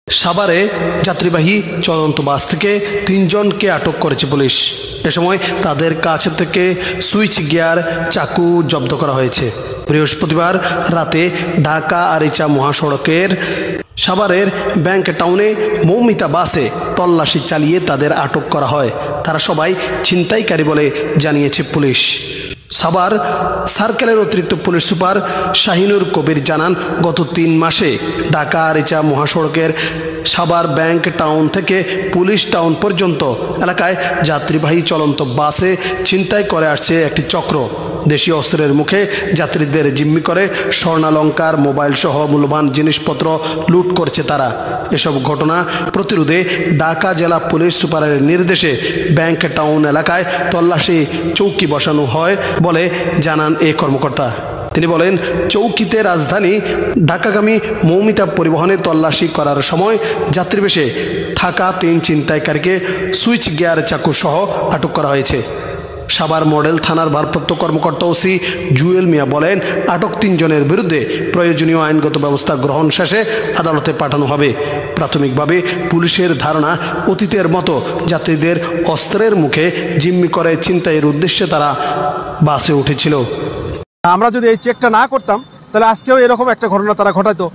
সাভারে যাত্রীবাহী চলন্ত বাস থেকে ৩ জনকে আটক করেছে পুলিশ। এ সময় তাদের কাছ থেকে সুইচ গিয়ার, চাকু জব্দ করা হয়েছে। বৃহস্পতিবার রাতে ঢাকা আরিচা মহাসড়কের সাভারের ব্যাংক টাউনে মৌমিতা বাসে তল্লাশি চালিয়ে তাদের আটক করা হয়। তারা সবাই ছিনতাইকারী বলে জানিয়েছে পুলিশ। সাভার সার্কেলের অতিরিক্ত পুলিশ সুপার শাহিনুর কবির জানান, গত ৩ মাসে ঢাকা আরিচা মহাসড়কের সাভার ব্যাংক টাউন থেকে পুলিশ টাউন পর্যন্ত এলাকায় যাত্রীবাহী চলন্ত বাসে ছিনতাই করে আসছে একটি চক্র। দেশীয় অস্ত্রের মুখে যাত্রীদের জিম্মি করে স্বর্ণালংকার, মোবাইল সহ মূল্যবান জিনিসপত্র লুট করছে তারা। এসব ঘটনা প্রতিরোধে ঢাকা জেলা পুলিশ সুপারের নির্দেশে ব্যাংক টাউন এলাকায় তল্লাশি চৌকি বসানো হয় বলে জানান এই কর্মকর্তা। তিনি বলেন, চৌকিতে রাজধানী ঢাকাগামী মৌমিতা পরিবহনে তল্লাশি করার সময় যাত্রীবেশে থাকা ৩ ছিনতাইকারীকে সুইচ গিয়ার, চাকু সহ আটক করা হয়েছে। সাভার মডেল থানার ভারপ্রাপ্ত কর্মকর্তা ওসি জুয়েল মিয়া বলেন, আটক ৩ জনের বিরুদ্ধে প্রয়োজনীয় আইনগত ব্যবস্থা গ্রহণ শেষে আদালতে পাঠানো হবে। প্রাথমিকভাবে পুলিশের ধারণা, অতীতের মতো যাত্রীদের অস্ত্রের মুখে জিম্মি করে ছিনতাইয়ের উদ্দেশ্যে তারা বাসে উঠেছিল। আমরা যদি এই চেকটা না করতাম তাহলে আজকেও এরকম একটা ঘটনা তারা ঘটাতো।